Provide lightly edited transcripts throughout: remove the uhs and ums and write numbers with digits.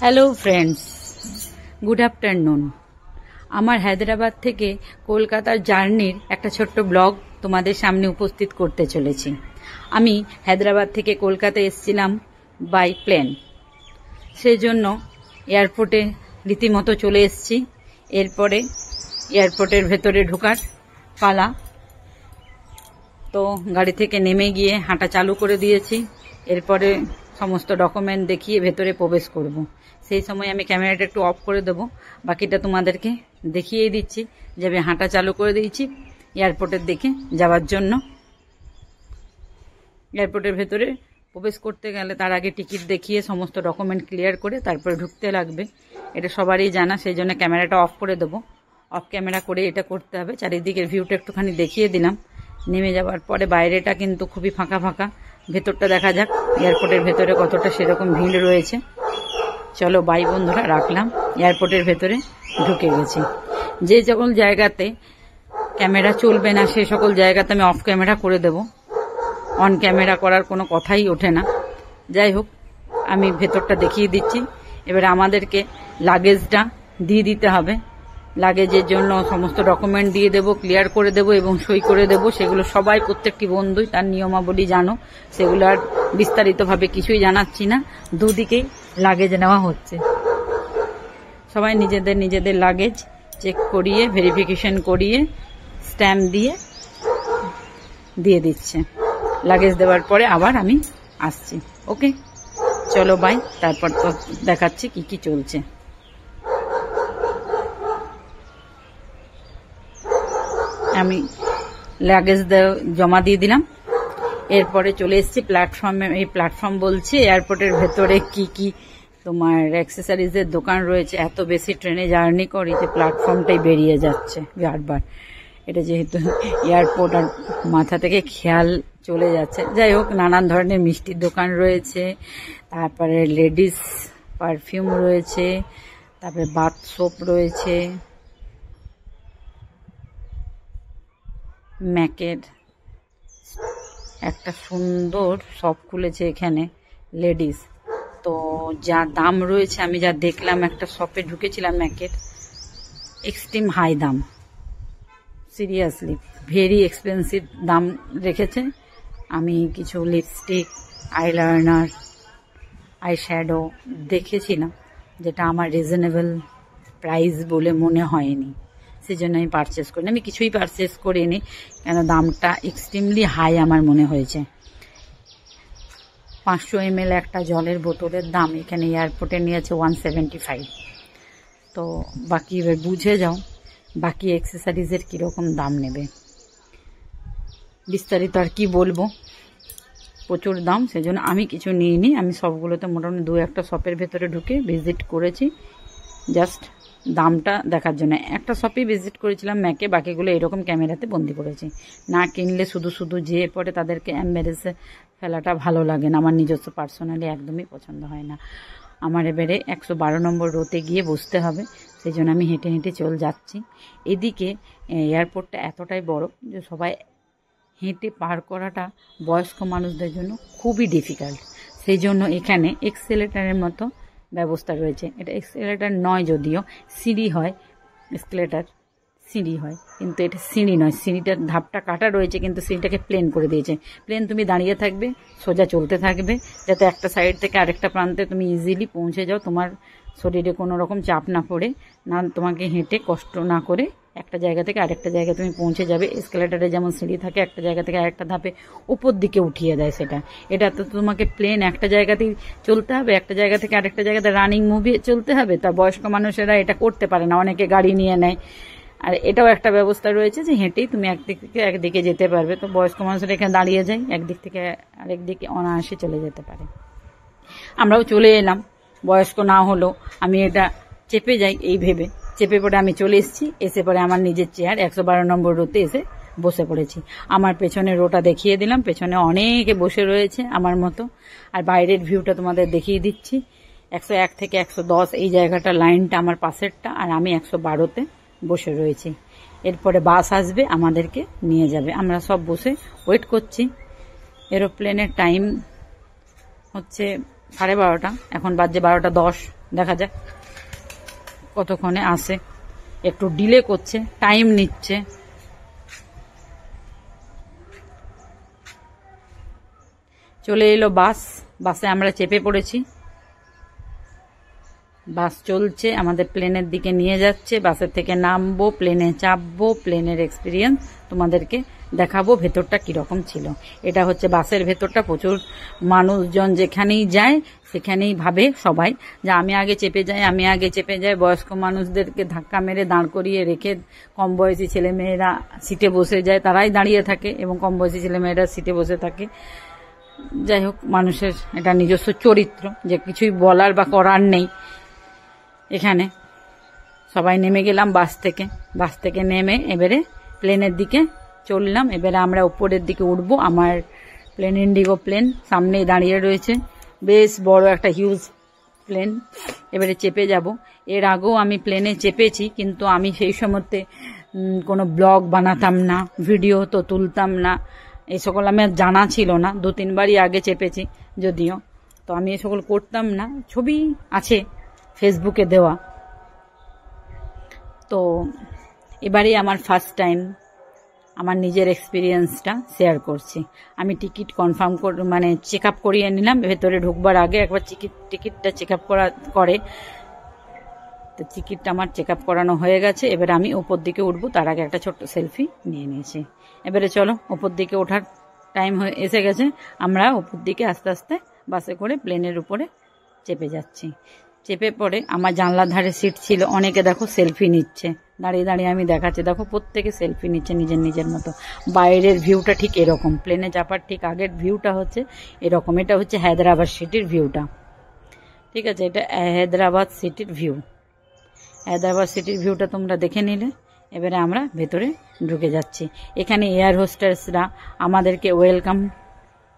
Hello friends, good afternoon. আমার হায়দ্রাবাদ থেকে কলকাতার জার্নির একটা ছোট্ট ব্লগ তোমাদের সামনে উপস্থিত করতে চলেছি। আমি হায়দ্রাবাদ থেকে কলকাতা এসেছিলাম বাই প্লেন, সেই জন্য এয়ারপোর্টে রীতিমতো চলে এসেছি। এরপরে এয়ারপোর্টের ভেতরে ঢোকার পালা। তো গাড়ি থেকে নেমে গিয়ে হাঁটা চালু করে দিয়েছি। এরপরে সমস্ত ডকুমেন্ট দেখিয়ে ভেতরে প্রবেশ করব। সেই সময় আমি ক্যামেরাটা একটু অফ করে দেবো, বাকিটা তোমাদেরকে দেখিয়ে দিচ্ছি যে আমি হাঁটা চালু করে দিয়েছি এয়ারপোর্টের দিকে যাওয়ার জন্য। এয়ারপোর্টের ভেতরে প্রবেশ করতে গেলে তার আগে টিকিট দেখিয়ে সমস্ত ডকুমেন্ট ক্লিয়ার করে তারপরে ঢুকতে লাগবে, এটা সবারই জানা। সেই জন্য ক্যামেরাটা অফ করে দেবো। অফ ক্যামেরা করে এটা করতে হবে। চারিদিকের ভিউটা একটুখানি দেখিয়ে দিলাম। নেমে যাওয়ার পরে বাইরেটা কিন্তু খুবই ফাঁকা ফাঁকা, ভেতরটা দেখা যাক এয়ারপোর্টের ভেতরে কতটা সেরকম ভিড় রয়েছে। চলো বাই বন্ধুরা, রাখলাম। এয়ারপোর্টের ভেতরে ঢুকে গেছি। যে সকল জায়গাতে ক্যামেরা চলবে না সে সকল জায়গাতে আমি অফ ক্যামেরা করে দেব। অন ক্যামেরা করার কোনো কথাই ওঠে না। যাই হোক, আমি ভেতরটা দেখিয়ে দিচ্ছি। এবারে আমাদেরকে লাগেজটা দিয়ে দিতে হবে। লাগেজের জন্য সমস্ত ডকুমেন্ট দিয়ে দেবো, ক্লিয়ার করে দেবো এবং সই করে দেবো। সেগুলো সবাই প্রত্যেকটি বন্ধুই তার নিয়মাবলী জানো, সেগুলো আর বিস্তারিতভাবে কিছুই জানাচ্ছি না। দুদিকেই লাগেজ নেওয়া হচ্ছে। সবাই নিজেদের নিজেদের লাগেজ চেক করিয়ে ভেরিফিকেশন করিয়ে স্ট্যাম্প দিয়ে দিচ্ছে। লাগেজ দেওয়ার পরে আবার আমি আসছি। ওকে, চলো বাই। তারপর তো দেখাচ্ছি কি কি চলছে। আমি লাগেজ জমা দিয়ে দিলাম। এরপরে চলে এসেছি প্ল্যাটফর্মে। এই প্ল্যাটফর্ম বলছি এয়ারপোর্টের ভেতরে কি কি তোমার অ্যাক্সেসরিজের দোকান রয়েছে। এত বেশি ট্রেনে জার্নি করি যে প্ল্যাটফর্মটাই বেরিয়ে যাচ্ছে বারবার। এটা যেহেতু এয়ারপোর্ট আর মাথা থেকে খেয়াল চলে যাচ্ছে। যাই হোক, নানান ধরনের মিষ্টির দোকান রয়েছে, তারপরে লেডিস পারফিউম রয়েছে, তারপরে বাথ সোপ রয়েছে, ম্যাকের একটা সুন্দর শপ খুলেছে এখানে লেডিস। তো যা দাম রয়েছে, আমি যা দেখলাম, একটা শপে ঢুকেছিলাম ম্যাকের, এক্সট্রিম হাই দাম। সিরিয়াসলি ভেরি এক্সপেন্সিভ দাম রেখেছে। আমি কিছু লিপস্টিক, আইলাইনার, আই শ্যাডো দেখেছিলাম যেটা আমার রিজনেবল প্রাইস বলে মনে হয়নি। সেই জন্য আমি পারচেস করিনি। আমি কিছুই পারচেস করিনি, কেন দামটা এক্সট্রিমলি হাই আমার মনে হয়েছে। 500 ml একটা জলের বোতলের দাম এখানে এয়ারপোর্টে নিয়েছে 175। তো বাকি এবার বুঝে যাও বাকি অ্যাক্সেসরিজের কীরকম দাম নেবে। বিস্তারিত আর কি বলবো, প্রচুর দাম। সেই জন্য আমি কিছু নিইনি। আমি সবগুলোতে মোটামুটি 2-1টা শপের ভেতরে ঢুকে ভিজিট করেছি, জাস্ট দামটা দেখার জন্য। একটা শপেই ভিজিট করেছিলাম ম্যাকে, বাকিগুলো এরকম ক্যামেরাতে বন্দি করেছি। না কিনলে শুধু শুধু যেয়ে পরে তাদেরকে এম্বারেসে ফেলাটা ভালো লাগে না। আমার নিজস্ব পার্সোনালি একদমই পছন্দ হয় না। আমার এবারে 112 নম্বর রোতে গিয়ে বসতে হবে, সেই জন্য আমি হেঁটে হেঁটে চলে যাচ্ছি। এদিকে এয়ারপোর্টটা এতটাই বড় যে সবাই হেঁটে পার করাটা বয়স্ক মানুষদের জন্য খুবই ডিফিকাল্ট। সেই জন্য এখানে এক্সেলেটারের মতো ব্যবস্থা রয়েছে। এটা এক্সেলেটার নয়, যদিও সিঁড়ি হয়, এক্সেলেটার সিঁড়ি হয়, কিন্তু এটা সিঁড়ি নয়। সিঁড়িটার ধাপটা কাটা রয়েছে, কিন্তু সিঁড়িটাকে প্লেন করে দিয়েছে। প্লেন তুমি দাঁড়িয়ে থাকবে, সোজা চলতে থাকবে, যাতে একটা সাইড থেকে আরেকটা প্রান্তে তুমি ইজিলি পৌঁছে যাও, তোমার শরীরে কোনো রকম চাপ না পড়ে, না তোমাকে হেঁটে কষ্ট না করে একটা জায়গা থেকে আরেকটা জায়গায় তুমি পৌঁছে যাবে। এসকেলেটারে যেমন সিঁড়ি থাকে, একটা জায়গা থেকে আরেকটা ধাপে উপর দিকে উঠিয়ে দেয় সেটা। এটা তো তোমাকে প্লেন একটা জায়গাতেই চলতে হবে, একটা জায়গা থেকে আরেকটা জায়গাতে রানিং মুভি চলতে হবে। তা বয়স্ক মানুষেরা এটা করতে পারে না, অনেকে গাড়ি নিয়ে নেয়। আর এটাও একটা ব্যবস্থা রয়েছে যে হেঁটেই তুমি একদিক থেকে একদিকে যেতে পারবে। তো বয়স্ক মানুষরা এখানে দাঁড়িয়ে যায়, একদিক থেকে আরেক দিকে অনায়াসে চলে যেতে পারে। আমরাও চলে এলাম, বয়স্ক না হলেও আমি এটা চেপে যাই এই ভেবে। চেপে পড়ে আমি চলে এসেছি। এসে পরে আমার নিজের চেয়ার 112 নম্বর রোতে এসে বসে পড়েছি। আমার পেছনের রোটা দেখিয়ে দিলাম, পেছনে অনেকে বসে রয়েছে আমার মতো। আর বাইরের ভিউটা তোমাদের দেখিয়ে দিচ্ছি। 101 থেকে 110 এই জায়গাটা, লাইনটা আমার পাশেরটা, আর আমি 112তে বসে রয়েছি। এরপরে বাস আসবে, আমাদেরকে নিয়ে যাবে। আমরা সব বসে ওয়েট করছি। এরোপ্লেনের টাইম হচ্ছে 12:30, এখন বাজে 12:10। দেখা যাক কতক্ষণে আসে। একটু ডিলে করছে, টাইম নিচ্ছে। চলে এলো বাস, বাসে আমরা চেপে পড়েছি। বাস চলছে, আমাদের প্লেনের দিকে নিয়ে যাচ্ছে। বাসের থেকে নামবো, প্লেনে চাপবো, প্লেনের এক্সপিরিয়েন্স তোমাদেরকে দেখাবো ভেতরটা কিরকম ছিল। এটা হচ্ছে বাসের ভেতরটা। প্রচুর মানুষজন যেখানেই যায় সেখানেই ভাবে সবাই যে আমি আগে চেপে যাই, আমি আগে চেপে যাই। বয়স্ক মানুষদেরকে ধাক্কা মেরে দাঁড় করিয়ে রেখে কম বয়সী ছেলেমেয়েরা সিটে বসে যায়, তারাই দাঁড়িয়ে থাকে এবং কম বয়সী ছেলেমেয়েরা সিটে বসে থাকে। যাই হোক, মানুষের এটা নিজস্ব চরিত্র, যে কিছুই বলার বা করার নেই। এখানে সবাই নেমে গেলাম বাস থেকে। বাস থেকে নেমে এবারে প্লেনের দিকে চললাম। এবারে আমরা উপরের দিকে উঠবো। আমার প্লেন ইন্ডিগো প্লেন সামনেই দাঁড়িয়ে রয়েছে, বেশ বড় একটা হিউজ প্লেন। এবারে চেপে যাব। এর আগেও আমি প্লেনে চেপেছি, কিন্তু আমি সেই সময়তে কোনো ব্লগ বানাতাম না, ভিডিও তো তুলতাম না, এই সকল আমার জানা ছিল না। 2-3 বারই আগে চেপেছি যদিও, তো আমি এই সকল করতাম না। ছবি আছে ফেসবুকে দেওয়া। তো এবারে আমার ফার্স্ট টাইম আমার নিজের এক্সপিরিয়েন্সটা শেয়ার করছি। আমি টিকিট কনফার্ম মানে চেক আপ করিয়ে নিলাম। ভেতরে ঢুকবার আগে একবার টিকিটটা চেক আপ করে, তো টিকিটটা আমার চেক আপ করানো হয়ে গেছে। এবারে আমি ওপর দিকে উঠবো, তার আগে একটা ছোট্ট সেলফি নিয়ে নিয়েছি। এবারে চলো, ওপর দিকে ওঠার টাইম এসে গেছে। আমরা ওপর দিকে আস্তে আস্তে বাসে করে প্লেনের উপরে চেপে যাচ্ছি। চেপে পড়ে আমার জানলার ধারে সিট ছিল, অনেকে দেখো সেলফি নিচ্ছে, দাঁড়িয়ে দাঁড়িয়ে আমি দেখাচ্ছি। দেখো প্রত্যেকে সেলফি নিচ্ছে নিজের নিজের মতো। বাইরের ভিউটা ঠিক এরকম, প্লেনে চাপার ঠিক আগের ভিউটা হচ্ছে এরকম। এটা হচ্ছে হায়দ্রাবাদ সিটির ভিউটা, ঠিক আছে? এটা হায়দ্রাবাদ সিটির ভিউ। হায়দ্রাবাদ সিটির ভিউটা তোমরা দেখে নিলে। এবারে আমরা ভেতরে ঢুকে যাচ্ছি। এখানে এয়ার হোস্টেসরা আমাদেরকে ওয়েলকাম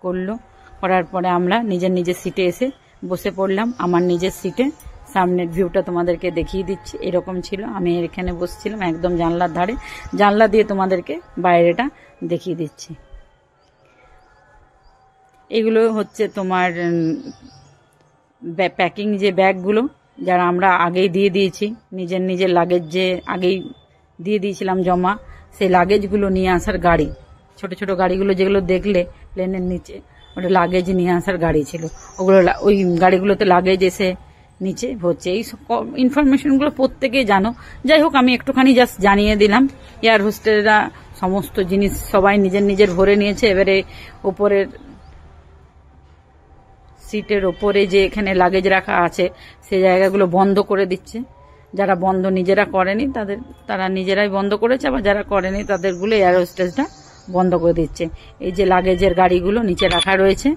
করলো। করার পরে আমরা নিজের নিজের সিটে এসে বসে পড়লাম। আমার নিজের সিটে সামনের ভিউটা তোমাদেরকে দেখিয়ে দিচ্ছি। এরকম ছিল, আমি এখানে বসছিলাম একদম জানলার ধারে। জানলা দিয়ে তোমাদেরকে বাইরেটা দেখিয়ে দিচ্ছি। এগুলো হচ্ছে তোমার প্যাকিং যে ব্যাগগুলো, যারা আমরা আগেই দিয়ে দিয়েছি, নিজের নিজের লাগেজ যে আগেই দিয়ে দিয়েছিলাম জমা, সেই লাগেজগুলো নিয়ে আসার গাড়ি। ছোট ছোট গাড়িগুলো যেগুলো দেখলে প্লেনের নিচে, ওটা লাগেজ নিয়ে আসার গাড়ি ছিল। ওগুলো ওই গাড়িগুলোতে লাগেজ এসে নিচে হচ্ছে। এই ইনফরমেশনগুলো প্রত্যেকেই জানো। যাই হোক, আমি একটুখানি জাস্ট জানিয়ে দিলাম। এয়ার হোস্টেসরা সমস্ত জিনিস সবাই নিজের নিজের ভরে নিয়েছে। এবারে উপরের সিটের ওপরে যে এখানে লাগেজ রাখা আছে সেই জায়গাগুলো বন্ধ করে দিচ্ছে। যারা বন্ধ নিজেরা করেনি তারা নিজেরাই বন্ধ করেছে, আবার যারা করেনি তাদেরগুলো এয়ার হোস্টেসটা বন্ধ করে দিচ্ছে। এই যে লাগেজের গাড়িগুলো নিচে রাখা রয়েছে,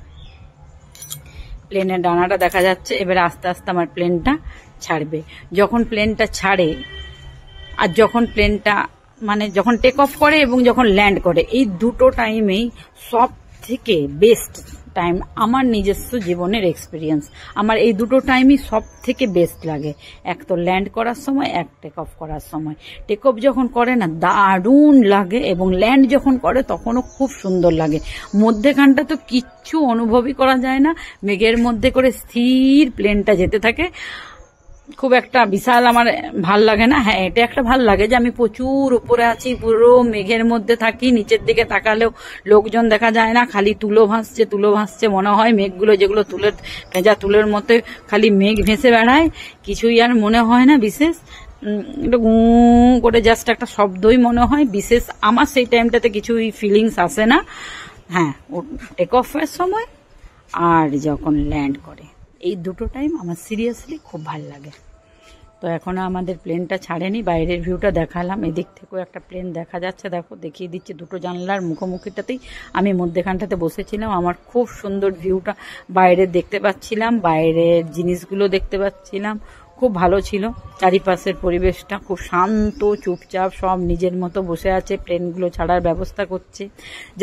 প্লেনের ডানাটা দেখা যাচ্ছে। এবারে আস্তে আস্তে আমার প্লেনটা ছাড়বে। যখন প্লেনটা ছাড়ে আর যখন প্লেনটা মানে যখন টেক অফ করে এবং যখন ল্যান্ড করে, এই দুটো টাইমেই সব থেকে বেস্ট টাইম আমার নিজস্ব জীবনের এক্সপিরিয়েন্স। আমার এই দুটো টাইমই সব থেকে বেস্ট লাগে। এক তো ল্যান্ড করার সময়, এক টেক অফ করার সময়। টেক অফ যখন করে না দারুণ লাগে, এবং ল্যান্ড যখন করে তখনও খুব সুন্দর লাগে। মধ্যেখানটা তো কিচ্ছু অনুভবই করা যায় না, মেঘের মধ্যে করে স্থির প্লেনটা যেতে থাকে। খুব একটা বিশাল আমার ভাল লাগে না। হ্যাঁ, এটা একটা ভাল লাগে যে আমি প্রচুর উপরে আছি, পুরো মেঘের মধ্যে থাকি। নিচের দিকে তাকালেও লোকজন দেখা যায় না, খালি তুলো ভাসছে মনে হয়। মেঘগুলো যেগুলো ভেজা তুলের মধ্যে খালি মেঘ ভেসে বেড়ায়, কিছুই আর মনে হয় না বিশেষ। একটু গু করে জাস্ট একটা শব্দই মনে হয় বিশেষ। আমার সেই টাইমটাতে কিছুই ফিলিংস আসে না। হ্যাঁ, টেক অফের সময় আর যখন ল্যান্ড করে, এই দুটো টাইম আমার সিরিয়াসলি খুব ভালো লাগে। তো এখনো আমাদের প্লেনটা ছাড়েনি। বাইরের ভিউটা দেখালাম, এদিক থেকেও একটা প্লেন দেখা যাচ্ছে, দেখো দেখিয়ে দিচ্ছি। দুটো জানলার মুখোমুখিটাতেই আমি মধ্যেখানটাতে বসেছিলাম। আমার খুব সুন্দর ভিউটা বাইরে দেখতে পাচ্ছিলাম, বাইরের জিনিসগুলো দেখতে পাচ্ছিলাম। খুব ভালো ছিল। চারিপাশের পরিবেশটা খুব শান্ত, চুপচাপ, সব নিজের মতো বসে আছে, প্লেনগুলো ছাড়ার ব্যবস্থা করছে।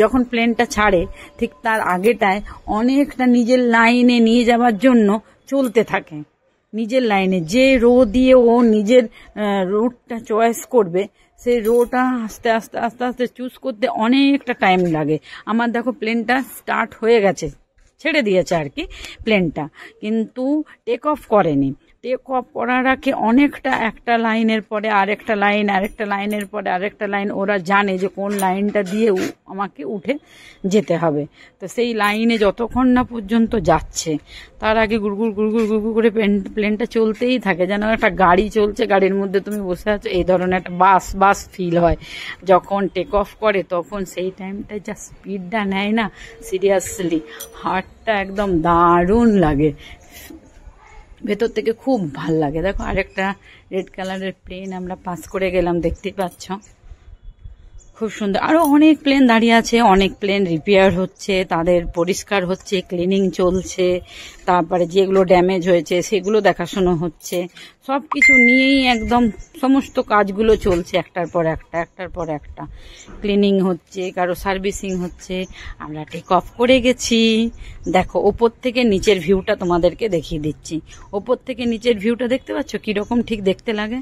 যখন প্লেনটা ছাড়ে ঠিক তার আগেটায় অনেকটা নিজের লাইনে নিয়ে যাওয়ার জন্য চলতে থাকে। নিজের লাইনে যে রো দিয়ে ও নিজের রুটটা চয়েস করবে, সেই রোটা আস্তে আস্তে আস্তে আস্তে চুজ করতে অনেকটা টাইম লাগে। আমার দেখো প্লেনটা স্টার্ট হয়ে গেছে, ছেড়ে দিয়েছে আর কি প্লেনটা, কিন্তু টেক অফ করেনি। টেক অফ করার আগে অনেকটা, একটা লাইনের পরে আরেকটা লাইন, আরেকটা লাইনের পরে আরেকটা লাইন, ওরা জানে যে কোন লাইনটা দিয়ে আমাকে উঠে যেতে হবে। তো সেই লাইনে যতক্ষণ না পর্যন্ত যাচ্ছে তার আগে গুড়গুড় গুড়গুড় গুড়গুড় করে প্লেনটা চলতেই থাকে, যেন একটা গাড়ি চলছে, গাড়ির মধ্যে তুমি বসে আছো, এই ধরনের একটা বাস ফিল হয়। যখন টেক অফ করে তখন সেই টাইমটায় যা স্পিডটা নেয় না, সিরিয়াসলি হার্টটা একদম দারুণ লাগে, ভেতর থেকে খুব ভাল লাগে। দেখো আরেকটা রেড কালারের প্লেন আমরা পাস করে গেলাম, দেখতেই পাচ্ছ, খুব সুন্দর। আরো অনেক প্লেন দাঁড়িয়ে আছে, অনেক প্লেন রিপেয়ার হচ্ছে, তাদের পরিষ্কার হচ্ছে, ক্লিনিং চলছে, তারপরে যেগুলো ড্যামেজ হয়েছে সেগুলো দেখাশোনা হচ্ছে, সব কিছু নিয়েই একদম সমস্ত কাজগুলো চলছে, একটার পর একটা ক্লিনিং হচ্ছে, কারো সার্ভিসিং হচ্ছে। আমরা টেক অফ করে গেছি। দেখো ওপর থেকে নিচের ভিউটা তোমাদেরকে দেখিয়ে দিচ্ছি। ওপর থেকে নিচের ভিউটা দেখতে পাচ্ছ কিরকম ঠিক দেখতে লাগে?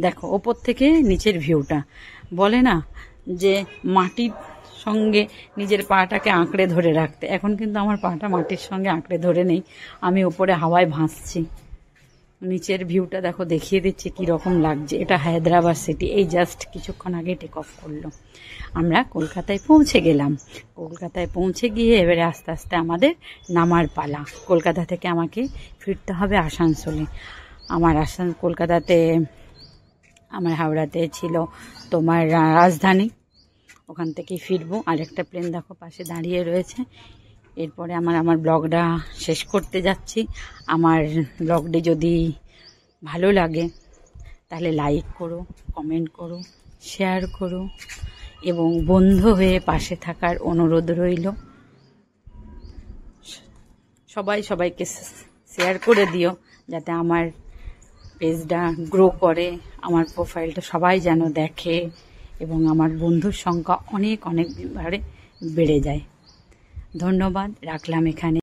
দেখো ওপর থেকে নিচের ভিউটা, বলে না যে মাটির সঙ্গে নিজের পাটাকে আঁকড়ে ধরে রাখতে, এখন কিন্তু আমার পাটা মাটির সঙ্গে আঁকড়ে ধরে নেই, আমি উপরে হাওয়ায় ভাসছি। নিচের ভিউটা দেখো, দেখিয়ে দিচ্ছি কীরকম লাগছে। এটা হায়দ্রাবাদ সিটি, এই জাস্ট কিছুক্ষণ আগে টেক অফ করলো। আমরা কলকাতায় পৌঁছে গেলাম। কলকাতায় পৌঁছে গিয়ে এবারে আস্তে আস্তে আমাদের নামার পালা। কলকাতা থেকে আমাকে ফিরতে হবে আসানসোলে। কলকাতাতে আমার হাওড়াতে ছিল তোমার রাজধানী, ওখান থেকেই ফিরবো। আরেকটা প্লেন দেখো পাশে দাঁড়িয়ে রয়েছে। এরপরে আমার ব্লগটা শেষ করতে যাচ্ছি। আমার ব্লগটি যদি ভালো লাগে তাহলে লাইক করো, কমেন্ট করো, শেয়ার করো এবং বন্ধু হয়ে পাশে থাকার অনুরোধ রইল। সবাইকে শেয়ার করে দিও যাতে আমার পেজটা গ্রো করে, আমার প্রোফাইলটা সবাই যেন দেখে এবং আমার বন্ধুর সংখ্যা অনেক বারে বেড়ে যায়। ধন্যবাদ, রাখলাম এখানে।